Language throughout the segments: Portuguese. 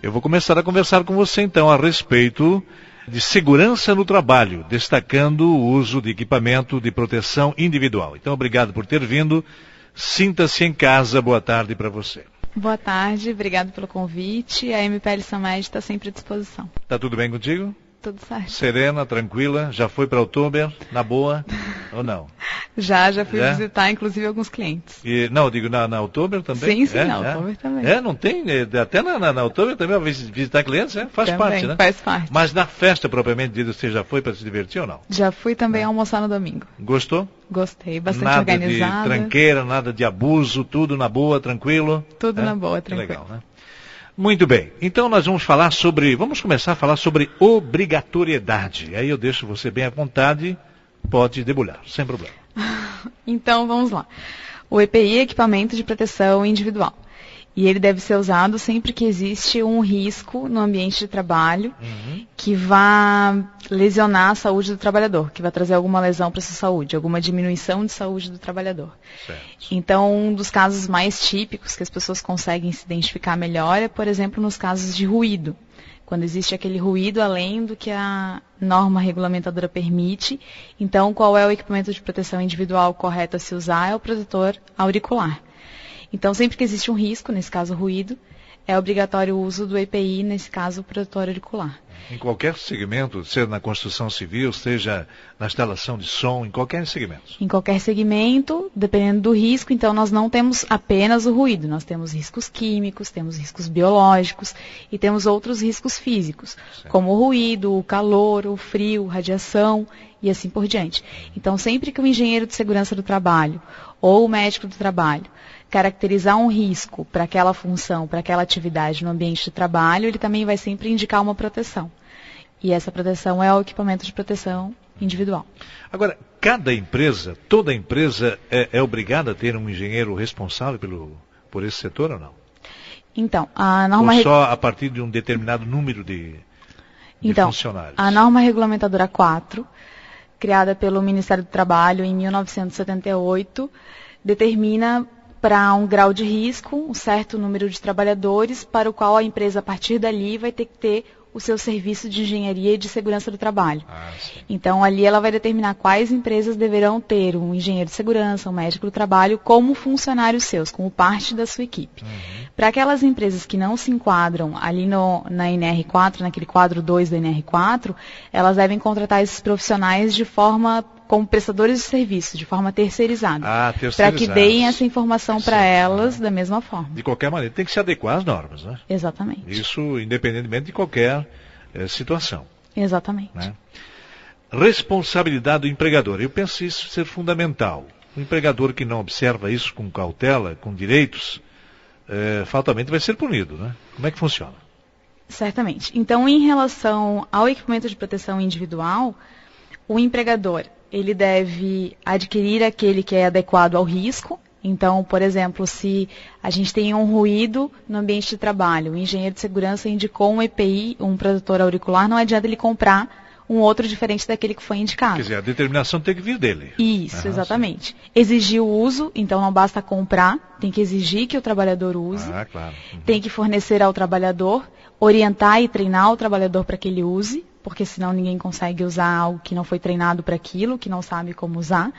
Eu vou começar a conversar com você então a respeito de segurança no trabalho, destacando o uso de equipamento de proteção individual. Então, obrigado por ter vindo. Sinta-se em casa. Boa tarde para você. Boa tarde, obrigado pelo convite. A MPL Samed está sempre à disposição. Tá tudo bem contigo? Tudo certo. Serena, tranquila? Já foi para Outubro? Na boa? Ou não? Já fui visitar, inclusive, alguns clientes. Não, eu digo na Outubro também? Sim, na Outubro também. Não tem? Até na Outubro também visitar clientes? Faz também, parte, né? Faz parte. Mas na festa, propriamente dita, você já foi para se divertir ou não? Já fui também almoçar no domingo. Gostou? Gostei, bastante nada organizada. Nada de tranqueira, nada de abuso, tudo na boa, tranquilo? Tudo na boa, tranquilo. Legal, né? Muito bem, então nós vamos começar a falar sobre obrigatoriedade. Aí eu deixo você bem à vontade, pode debulhar, sem problema. Então vamos lá. O EPI é equipamento de proteção individual. E ele deve ser usado sempre que existe um risco no ambiente de trabalho que vá lesionar a saúde do trabalhador, que vai trazer alguma lesão para a sua saúde, alguma diminuição de saúde do trabalhador. Certo. Então, um dos casos mais típicos que as pessoas conseguem se identificar melhor é, por exemplo, nos casos de ruído. Quando existe aquele ruído além do que a norma regulamentadora permite, então qual é o equipamento de proteção individual correto a se usar? É o protetor auricular. Então, sempre que existe um risco, nesse caso ruído, é obrigatório o uso do EPI, nesse caso o protetor auricular. Em qualquer segmento, seja na construção civil, seja na instalação de som, em qualquer segmento? Em qualquer segmento, dependendo do risco, então nós não temos apenas o ruído, nós temos riscos químicos, temos riscos biológicos e temos outros riscos físicos, como o ruído, o calor, o frio, radiação e assim por diante. Então, sempre que o engenheiro de segurança do trabalho ou o médico do trabalho caracterizar um risco para aquela função, para aquela atividade no ambiente de trabalho, ele também vai sempre indicar uma proteção. E essa proteção é o equipamento de proteção individual. Agora, toda empresa é obrigada a ter um engenheiro responsável por esse setor ou não? Então, a norma... Ou só a partir de um determinado número de funcionários? A norma regulamentadora 4, criada pelo Ministério do Trabalho em 1978, determina para um grau de risco, um certo número de trabalhadores, para o qual a empresa, a partir dali, vai ter que ter o seu serviço de engenharia e de segurança do trabalho. Então, ali ela vai determinar quais empresas deverão ter um engenheiro de segurança, um médico do trabalho, como funcionários seus, como parte da sua equipe. Para aquelas empresas que não se enquadram ali na NR4, naquele quadro 2 da NR4, elas devem contratar esses profissionais como prestadores de serviço, de forma terceirizada. Para que deem essa informação para elas da mesma forma. De qualquer maneira, tem que se adequar às normas, né? Exatamente. Isso independentemente de qualquer situação. Exatamente. Né? Responsabilidade do empregador. Eu penso isso ser fundamental. O empregador que não observa isso com cautela, com direitos, fatalmente vai ser punido, né? Como é que funciona? Certamente. Então, em relação ao equipamento de proteção individual, o empregador ele deve adquirir aquele que é adequado ao risco. Então, por exemplo, se a gente tem um ruído no ambiente de trabalho, o engenheiro de segurança indicou um EPI, um protetor auricular, não adianta ele comprar um outro diferente daquele que foi indicado. Quer dizer, a determinação tem que vir dele. Isso, exatamente. Sim. Exigir o uso, então não basta comprar, tem que exigir que o trabalhador use. Claro. Tem que fornecer ao trabalhador, orientar e treinar o trabalhador para que ele use, porque senão ninguém consegue usar algo que não foi treinado para aquilo, que não sabe como usar,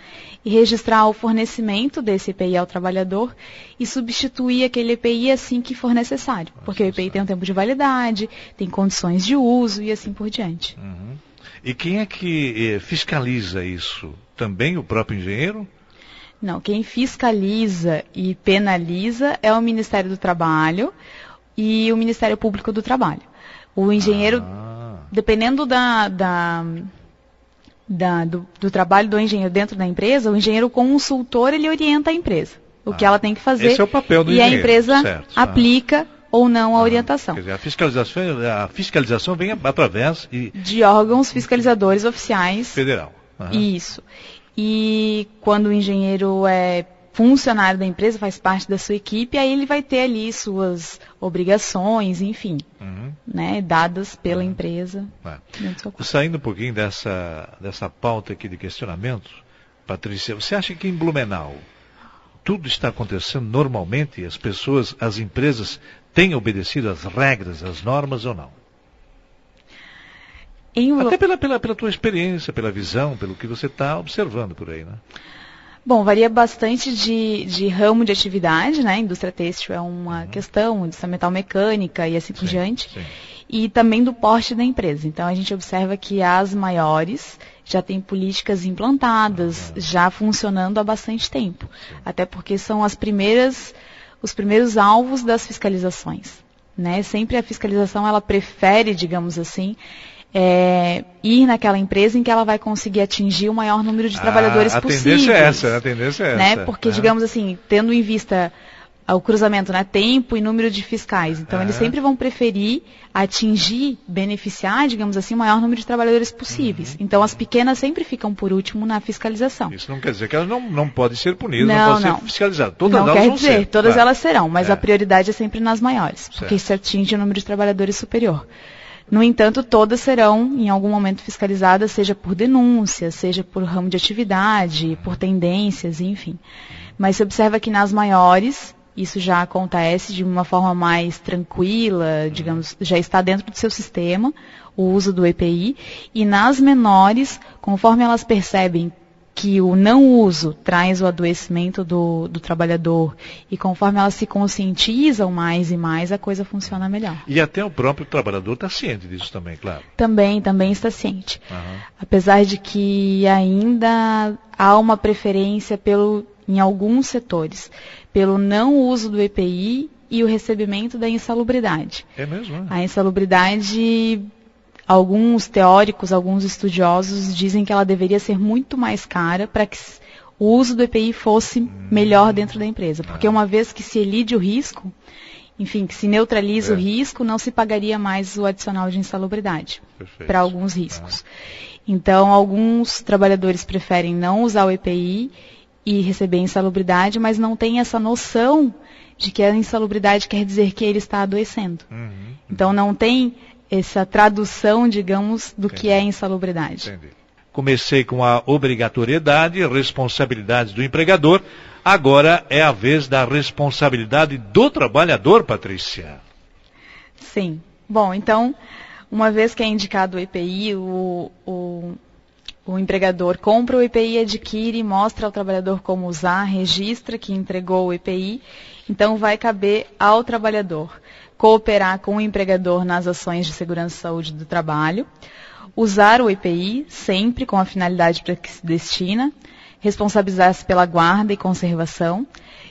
e registrar o fornecimento desse EPI ao trabalhador e substituir aquele EPI assim que for necessário, porque o EPI tem um tempo de validade, tem condições de uso e assim por diante. E quem é que fiscaliza isso? Também o próprio engenheiro? Não, quem fiscaliza e penaliza é o Ministério do Trabalho e o Ministério Público do Trabalho. O engenheiro... Dependendo do trabalho do engenheiro dentro da empresa, o engenheiro consultor, ele orienta a empresa. O que ela tem que fazer. Esse é o papel do engenheiro. E a empresa aplica ou não a orientação. Quer dizer, a fiscalização vem através de órgãos fiscalizadores oficiais. Federal. Isso. E quando o engenheiro é funcionário da empresa, faz parte da sua equipe, aí ele vai ter ali suas obrigações, enfim, né, dadas pela empresa. Saindo um pouquinho dessa pauta aqui de questionamento, Patrícia, você acha que em Blumenau tudo está acontecendo normalmente? As empresas tem obedecido às regras, às normas ou não? Até pela tua experiência, pela visão, pelo que você está observando por aí, né? Bom, varia bastante de ramo de atividade, né? Indústria têxtil é uma questão, indústria metal mecânica e assim por diante. Sim. E também do porte da empresa. Então, a gente observa que as maiores já têm políticas implantadas, já funcionando há bastante tempo. Sim. Até porque são os primeiros alvos das fiscalizações, né? Sempre a fiscalização, ela prefere, digamos assim, ir naquela empresa em que ela vai conseguir atingir o maior número de trabalhadores possíveis. A tendência é essa. Né? Porque, digamos assim, tendo em vista o cruzamento, né, tempo e número de fiscais. Então, eles sempre vão preferir atingir, beneficiar, digamos assim, o maior número de trabalhadores possíveis. Então, as pequenas sempre ficam por último na fiscalização. Isso não quer dizer que elas não podem ser punidas, não podem ser fiscalizadas. Todas não elas quer vão dizer, ser. Todas elas serão, mas a prioridade é sempre nas maiores, porque Certo. isso atinge o número de trabalhadores superior. No entanto, todas serão, em algum momento, fiscalizadas, seja por denúncia, seja por ramo de atividade, por tendências, enfim. Mas se observa que nas maiores, isso já acontece de uma forma mais tranquila, digamos, já está dentro do seu sistema, o uso do EPI. E nas menores, conforme elas percebem que o não uso traz o adoecimento do trabalhador e conforme elas se conscientizam mais e mais, a coisa funciona melhor. E até o próprio trabalhador está ciente disso também, claro. Também está ciente. Apesar de que ainda há uma preferência em alguns setores, pelo não uso do EPI e o recebimento da insalubridade. É mesmo? A insalubridade, alguns teóricos, alguns estudiosos dizem que ela deveria ser muito mais cara para que o uso do EPI fosse melhor dentro da empresa. Porque uma vez que se elide o risco, enfim, que se neutraliza o risco, não se pagaria mais o adicional de insalubridade para alguns riscos. Então, alguns trabalhadores preferem não usar o EPI e receber insalubridade, mas não têm essa noção de que a insalubridade quer dizer que ele está adoecendo. Então, não tem essa tradução, digamos, do que é insalubridade. Entendi. Comecei com a obrigatoriedade e responsabilidade do empregador. Agora é a vez da responsabilidade do trabalhador, Patrícia. Sim. Bom, então, uma vez que é indicado o EPI, o empregador compra o EPI, adquire, mostra ao trabalhador como usar, registra que entregou o EPI. Então, vai caber ao trabalhador cooperar com o empregador nas ações de segurança e saúde do trabalho, usar o EPI sempre com a finalidade para que se destina, responsabilizar-se pela guarda e conservação,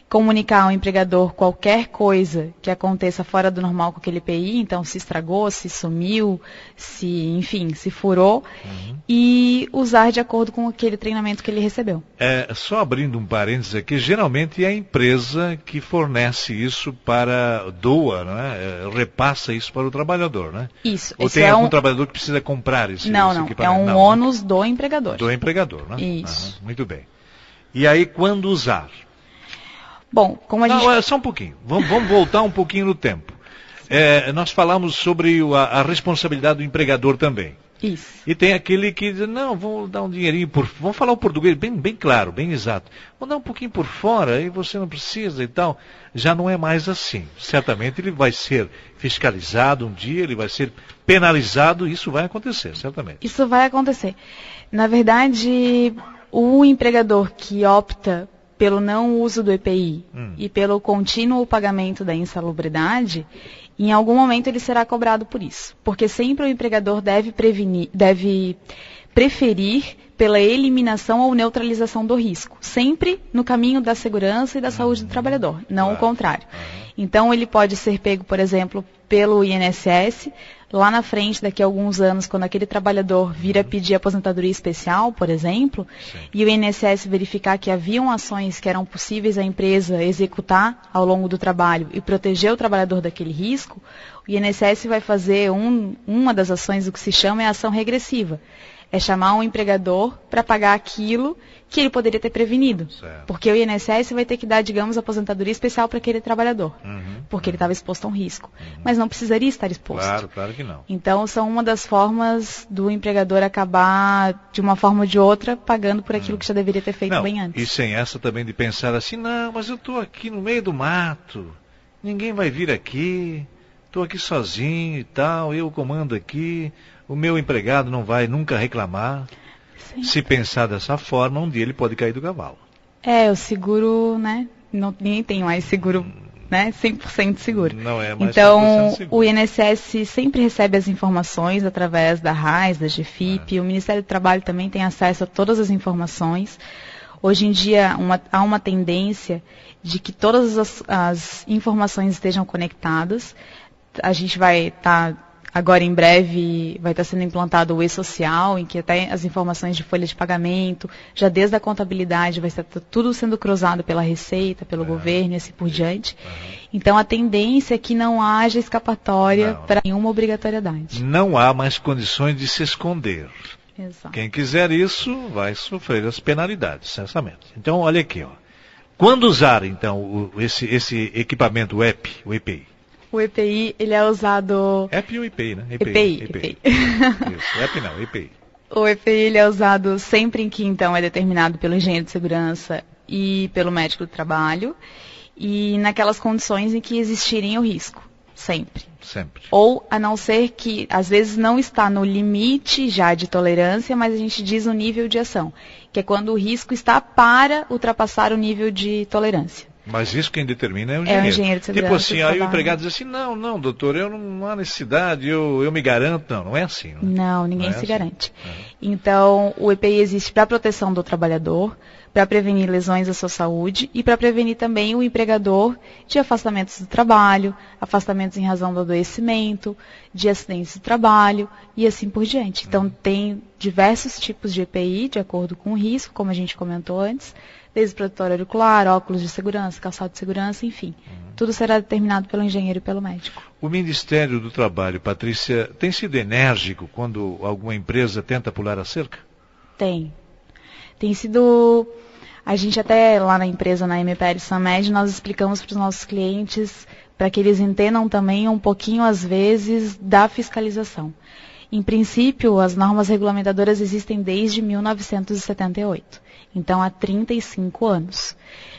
comunicar ao empregador qualquer coisa que aconteça fora do normal com aquele EPI, então se estragou, se sumiu, se furou, e usar de acordo com aquele treinamento que ele recebeu. Só abrindo um parênteses aqui, geralmente é a empresa que fornece isso doa, né? Repassa isso para o trabalhador, né? Isso. Ou tem algum trabalhador que precisa comprar esse equipamento? É um ônus do empregador. Do empregador, né? Isso. Muito bem. E aí, quando usar? Bom, como a gente... Só um pouquinho. Vamos voltar um pouquinho no tempo. Nós falamos sobre a responsabilidade do empregador também. Isso. E tem aquele que diz, não, vamos dar um dinheirinho vamos falar o português bem claro, bem exato. Vamos dar um pouquinho por fora, e você não precisa e tal. Já não é mais assim. Certamente ele vai ser fiscalizado um dia, ele vai ser penalizado, isso vai acontecer, certamente. Isso vai acontecer. Na verdade, o empregador que opta pelo não uso do EPI e pelo contínuo pagamento da insalubridade, em algum momento ele será cobrado por isso. Porque sempre o empregador deve preferir pela eliminação ou neutralização do risco. Sempre no caminho da segurança e da saúde do trabalhador, não o contrário. Então ele pode ser pego, por exemplo, pelo INSS, lá na frente, daqui a alguns anos, quando aquele trabalhador vir a pedir aposentadoria especial, por exemplo, e o INSS verificar que haviam ações que eram possíveis a empresa executar ao longo do trabalho e proteger o trabalhador daquele risco, o INSS vai fazer uma das ações, o que se chama é a ação regressiva. É chamar um empregador para pagar aquilo que ele poderia ter prevenido. Certo. Porque o INSS vai ter que dar, digamos, aposentadoria especial para aquele trabalhador. Porque ele estava exposto a um risco. Mas não precisaria estar exposto. Claro que não. Então, são uma das formas do empregador acabar, de uma forma ou de outra, pagando por aquilo que já deveria ter feito bem antes. E sem essa também de pensar assim, não, mas eu estou aqui no meio do mato. ninguém vai vir aqui, estou aqui sozinho e tal, eu comando aqui, o meu empregado não vai nunca reclamar. Sim. Se pensar dessa forma, um dia ele pode cair do cavalo. O seguro, né? Ninguém tem mais seguro, né? 100% seguro. Não é mais então, 100% seguro. O INSS sempre recebe as informações através da RAIS, da GFIP. O Ministério do Trabalho também tem acesso a todas as informações. Hoje em dia, há uma tendência de que todas as informações estejam conectadas. A gente vai estar... Agora, em breve, vai estar sendo implantado o e-social, em que até as informações de folha de pagamento, já desde a contabilidade, vai estar tudo sendo cruzado pela Receita, pelo governo e assim por diante. Então, a tendência é que não haja escapatória para nenhuma obrigatoriedade. Não há mais condições de se esconder. Exato. Quem quiser isso vai sofrer as penalidades, certamente. Então, olha aqui, ó. Quando usar, então, esse equipamento, o EPI? O EPI, ele é usado... EPI ou EPI, né? EPI. Isso, EPI não, EPI. O EPI, ele é usado sempre em que, então, é determinado pelo engenheiro de segurança e pelo médico do trabalho, e naquelas condições em que existirem o risco, sempre. Sempre. Ou, a não ser que, às vezes, não está no limite já de tolerância, mas a gente diz o nível de ação, que é quando o risco está para ultrapassar o nível de tolerância. Mas isso quem determina é o engenheiro. É o engenheiro de segurança. Tipo assim, aí o empregado diz assim, não, doutor, não há necessidade, eu me garanto. Não é assim. Não, ninguém se garante. Então, o EPI existe para a proteção do trabalhador, para prevenir lesões à sua saúde e para prevenir também o empregador de afastamentos do trabalho, afastamentos em razão do adoecimento, de acidentes do trabalho e assim por diante. Então, tem diversos tipos de EPI, de acordo com o risco, como a gente comentou antes, desde protetor auricular, óculos de segurança, calçado de segurança, enfim. Tudo será determinado pelo engenheiro e pelo médico. O Ministério do Trabalho, Patrícia, tem sido enérgico quando alguma empresa tenta pular a cerca? Tem. Tem sido... A gente até lá na empresa, na MPL Samed, nós explicamos para os nossos clientes para que eles entendam também um pouquinho, às vezes, da fiscalização. Em princípio, as normas regulamentadoras existem desde 1978. Então, há 35 anos.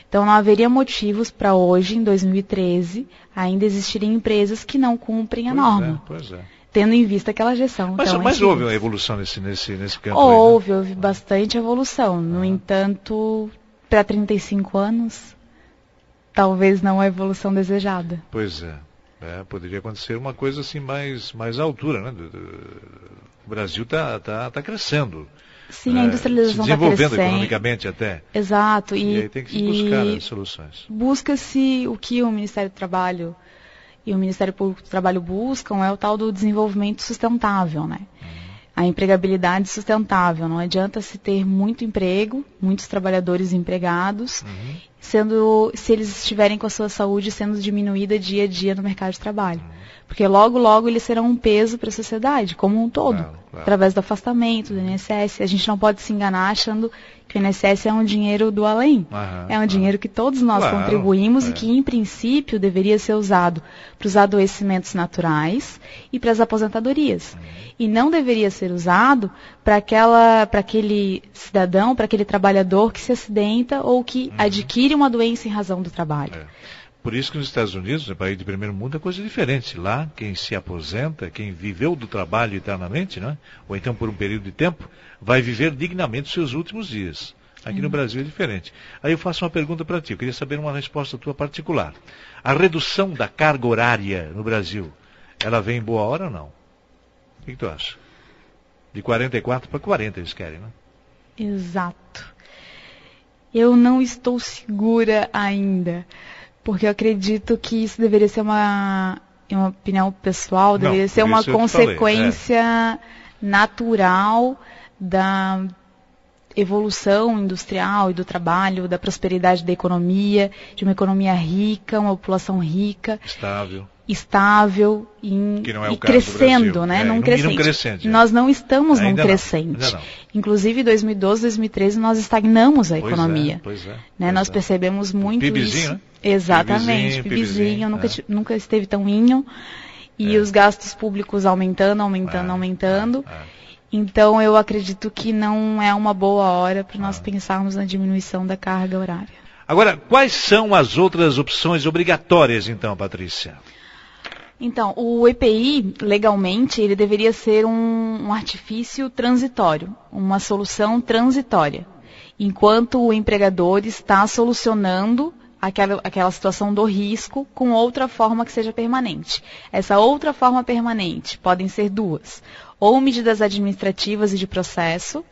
Então, não haveria motivos para hoje, em 2013, ainda existirem empresas que não cumprem a norma. Pois é. Tendo em vista aquela gestão. Mas houve uma evolução nesse campo? Houve bastante evolução. No entanto, para 35 anos, talvez não a evolução desejada. Pois é. Poderia acontecer uma coisa assim mais à altura, né? O Brasil está crescendo. Sim, a industrialização está crescendo. Se desenvolvendo economicamente até. Exato. E aí tem que se buscar as soluções. Busca-se o que o Ministério do Trabalho e o Ministério Público do Trabalho buscam é o tal do desenvolvimento sustentável, né? A empregabilidade sustentável. Não adianta se ter muito emprego, muitos trabalhadores empregados, se eles estiverem com a sua saúde sendo diminuída dia a dia no mercado de trabalho. Porque logo, logo eles serão um peso para a sociedade, como um todo, claro. Através do afastamento do INSS. A gente não pode se enganar achando que o INSS é um dinheiro do além. É um dinheiro que todos nós contribuímos e que, em princípio, deveria ser usado para os adoecimentos naturais e para as aposentadorias. E não deveria ser usado para aquele cidadão, para aquele trabalhador que se acidenta ou que adquire uma doença em razão do trabalho. Por isso que nos Estados Unidos, no país de primeiro mundo, é coisa diferente. Lá, quem se aposenta, quem viveu do trabalho eternamente, né? Ou então por um período de tempo, vai viver dignamente os seus últimos dias. Aqui no Brasil é diferente. Aí eu faço uma pergunta para ti, eu queria saber uma resposta tua particular. A redução da carga horária no Brasil, ela vem em boa hora ou não? O que tu acha? De 44 para 40 eles querem, né? Exato. Eu não estou segura ainda. Porque eu acredito que isso deveria ser uma opinião pessoal, deveria ser uma consequência natural da evolução industrial e do trabalho, da prosperidade da economia, de uma economia rica, uma população rica. Estável e crescendo, né? Num crescente. Nós não estamos num crescente. Inclusive, em 2012, 2013, nós estagnamos a economia. Nós percebemos muito isso. Né? Exatamente, PIBzinho, nunca esteve tão inho. E os gastos públicos aumentando. Então, eu acredito que não é uma boa hora para nós pensarmos na diminuição da carga horária. Agora, quais são as outras opções obrigatórias, então, Patrícia? Então, o EPI, legalmente, ele deveria ser um artifício transitório, uma solução transitória, enquanto o empregador está solucionando aquela situação do risco com outra forma que seja permanente. Essa outra forma permanente podem ser duas, ou medidas administrativas e de processo,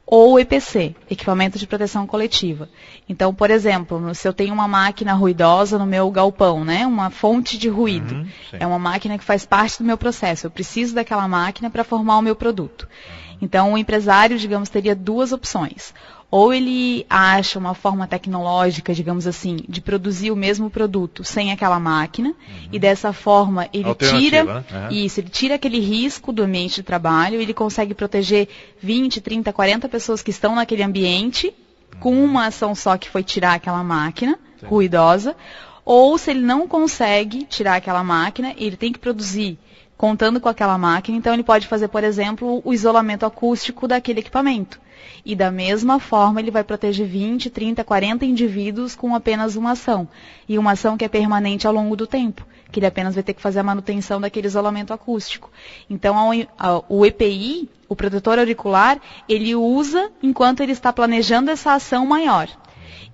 ou EPC, equipamento de proteção coletiva. Então, por exemplo, se eu tenho uma máquina ruidosa no meu galpão, né, uma fonte de ruído, é uma máquina que faz parte do meu processo, eu preciso daquela máquina para formar o meu produto. Então, o empresário, digamos, teria duas opções. Ou ele acha uma forma tecnológica, digamos assim, de produzir o mesmo produto sem aquela máquina, e dessa forma ele tira, né? ele tira aquele risco do ambiente de trabalho, ele consegue proteger 20, 30, 40 pessoas que estão naquele ambiente, com uma ação só que foi tirar aquela máquina ruidosa, ou se ele não consegue tirar aquela máquina, ele tem que produzir contando com aquela máquina, então ele pode fazer, por exemplo, o isolamento acústico daquele equipamento. E da mesma forma ele vai proteger 20, 30, 40 indivíduos com apenas uma ação. E uma ação que é permanente ao longo do tempo, que ele apenas vai ter que fazer a manutenção daquele isolamento acústico. Então o EPI, o protetor auricular, ele usa enquanto ele está planejando essa ação maior.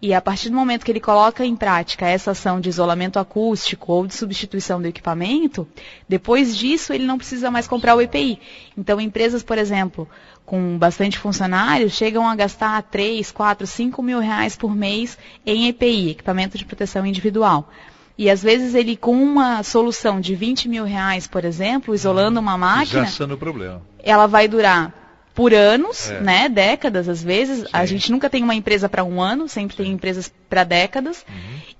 E a partir do momento que ele coloca em prática essa ação de isolamento acústico ou de substituição do equipamento, depois disso ele não precisa mais comprar o EPI. Então empresas, por exemplo, com bastante funcionários, chegam a gastar 3, 4, 5 mil reais por mês em EPI, equipamento de proteção individual. E às vezes ele com uma solução de 20 mil reais, por exemplo, isolando uma máquina, já sendo o problema. Ela vai durar por anos, né, décadas às vezes. Sim. A gente nunca tem uma empresa para um ano, sempre tem empresas para décadas.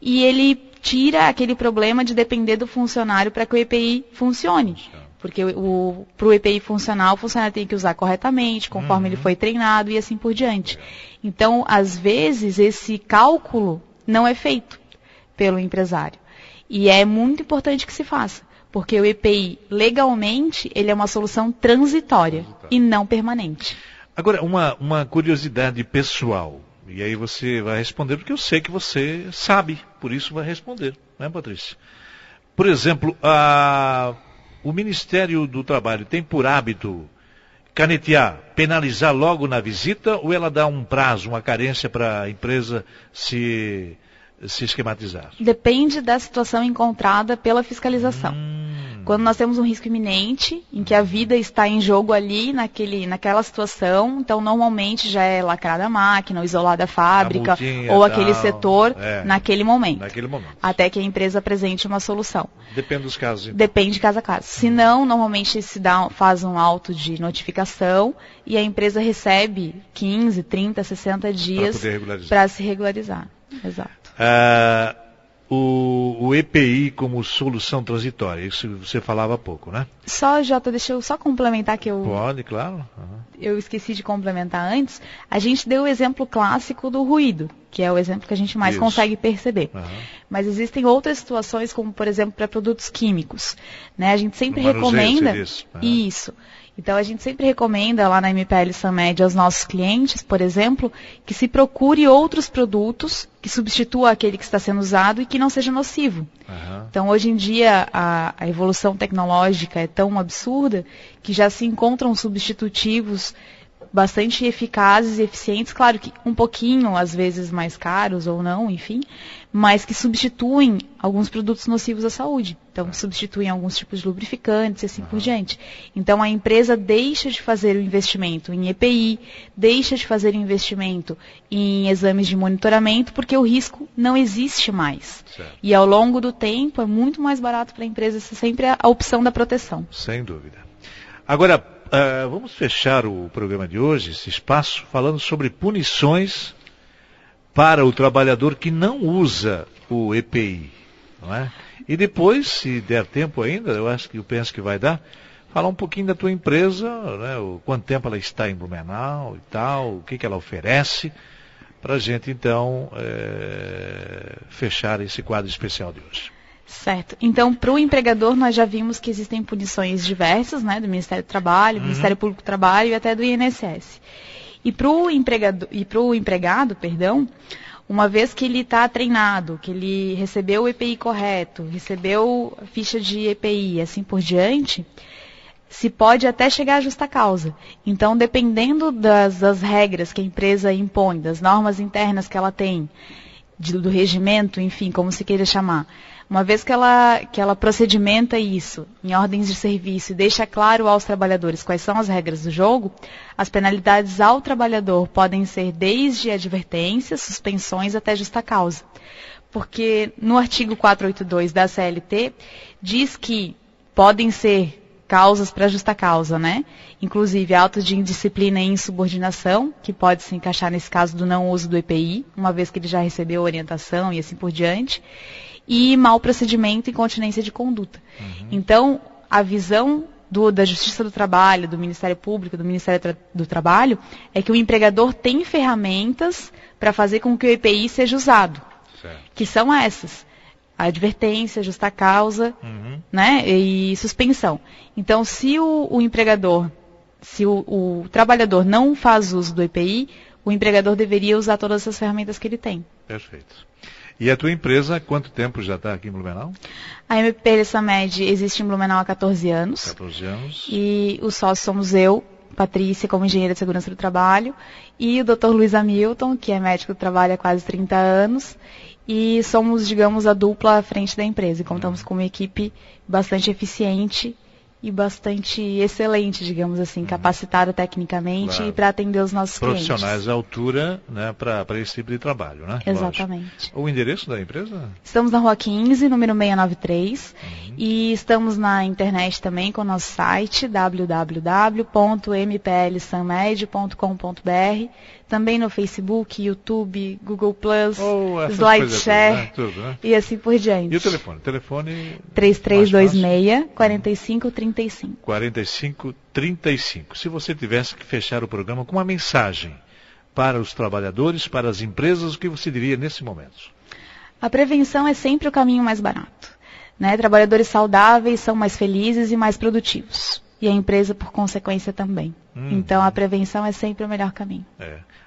E ele tira aquele problema de depender do funcionário para que o EPI funcione. Porque para o EPI funcionar, o funcionário tem que usar corretamente, conforme ele foi treinado e assim por diante. Então, às vezes, esse cálculo não é feito pelo empresário. E é muito importante que se faça. Porque o EPI, legalmente, ele é uma solução transitória e não permanente. Agora, uma curiosidade pessoal, e aí você vai responder, porque eu sei que você sabe, por isso vai responder, né, Patrícia? Por exemplo, o Ministério do Trabalho tem por hábito canetear, penalizar logo na visita, ou ela dá um prazo, uma carência para a empresa se esquematizar? Depende da situação encontrada pela fiscalização. Quando nós temos um risco iminente, em que a vida está em jogo ali, naquela situação, então normalmente já é lacrada a máquina, ou isolada a fábrica, ou aquele setor naquele momento. Até que a empresa apresente uma solução. Depende dos casos. Então. Depende de caso a caso. Se não, normalmente faz um auto de notificação e a empresa recebe 15, 30, 60 dias para se regularizar. Exato. O EPI como solução transitória, isso você falava há pouco, né? Jota, deixa eu só complementar que eu... Pode, claro. Eu esqueci de complementar antes. A gente deu o exemplo clássico do ruído, que é o exemplo que a gente mais consegue perceber. Mas existem outras situações, como por exemplo para produtos químicos. Né? A gente sempre recomenda... Isso. Então, a gente sempre recomenda lá na MPL Samed aos nossos clientes, por exemplo, que se procure outros produtos que substituam aquele que está sendo usado e que não seja nocivo. Então, hoje em dia, a evolução tecnológica é tão absurda que já se encontram substitutivos bastante eficazes e eficientes, claro que um pouquinho, às vezes, mais caros ou não, enfim, mas que substituem alguns produtos nocivos à saúde. Então, substituem alguns tipos de lubrificantes e assim por diante. Então, a empresa deixa de fazer o investimento em EPI, deixa de fazer o investimento em exames de monitoramento, porque o risco não existe mais. E ao longo do tempo, é muito mais barato para a empresa ser sempre a opção da proteção. Sem dúvida. Agora, vamos fechar o programa de hoje, esse espaço, falando sobre punições para o trabalhador que não usa o EPI, não é? E depois, se der tempo ainda, eu penso que vai dar, falar um pouquinho da tua empresa, né? Quanto tempo ela está em Blumenau e tal, o que ela oferece, para a gente então fechar esse quadro especial de hoje. Certo. Então, para o empregador, nós já vimos que existem punições diversas, né, do Ministério do Trabalho, do Ministério Público do Trabalho e até do INSS. E para o empregado, uma vez que ele está treinado, que ele recebeu o EPI correto, recebeu a ficha de EPI e assim por diante, se pode até chegar à justa causa. Então, dependendo das regras que a empresa impõe, das normas internas que ela tem, do regimento, enfim, como se queira chamar, uma vez que ela procedimenta isso em ordens de serviço e deixa claro aos trabalhadores quais são as regras do jogo, as penalidades ao trabalhador podem ser desde advertências, suspensões até justa causa. Porque no artigo 482 da CLT diz que podem ser causas para justa causa, né? Inclusive autos de indisciplina e insubordinação, que pode se encaixar nesse caso do não uso do EPI, uma vez que ele já recebeu orientação e assim por diante, e mau procedimento e incontinência de conduta. Então, a visão da Justiça do Trabalho, do Ministério Público, do Ministério do Trabalho, é que o empregador tem ferramentas para fazer com que o EPI seja usado, que são essas: a advertência, justa causa, né, e suspensão. Então, se o empregador, se o trabalhador não faz uso do EPI, o empregador deveria usar todas essas ferramentas que ele tem. Perfeito. E a tua empresa, há quanto tempo já está aqui em Blumenau? A MP Lissamed existe em Blumenau há 14 anos. 14 anos. E os sócios somos eu, Patrícia, como engenheira de segurança do trabalho, e o Dr. Luiz Hamilton, que é médico do trabalho há quase 30 anos. E somos, digamos, a dupla à frente da empresa. E contamos com uma equipe bastante eficiente e bastante excelente, digamos assim, capacitada tecnicamente e para atender os nossos clientes. Profissionais à altura, né, para esse tipo de trabalho, né? Exatamente. Lógico. O endereço da empresa? Estamos na Rua 15, número 693, e estamos na internet também com o nosso site www.mplsanmed.com.br, também no Facebook, YouTube, Google+, SlideShare, né? Tudo, né? E assim por diante. E o telefone? Telefone 3326-4535. 4535. Se você tivesse que fechar o programa com uma mensagem para os trabalhadores, para as empresas, o que você diria nesse momento? A prevenção é sempre o caminho mais barato, né? Trabalhadores saudáveis são mais felizes e mais produtivos. E a empresa, por consequência, também. Então, a prevenção é sempre o melhor caminho.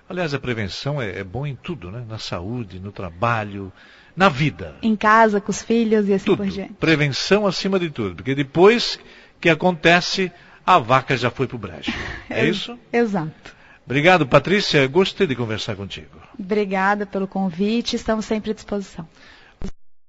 Aliás, a prevenção é bom em tudo, né? Na saúde, no trabalho, na vida. Em casa, com os filhos e assim tudo. Por diante. Prevenção acima de tudo. Porque depois que acontece, a vaca já foi para o brejo. É isso? Exato. Obrigado, Patrícia. Gostei de conversar contigo. Obrigada pelo convite. Estamos sempre à disposição.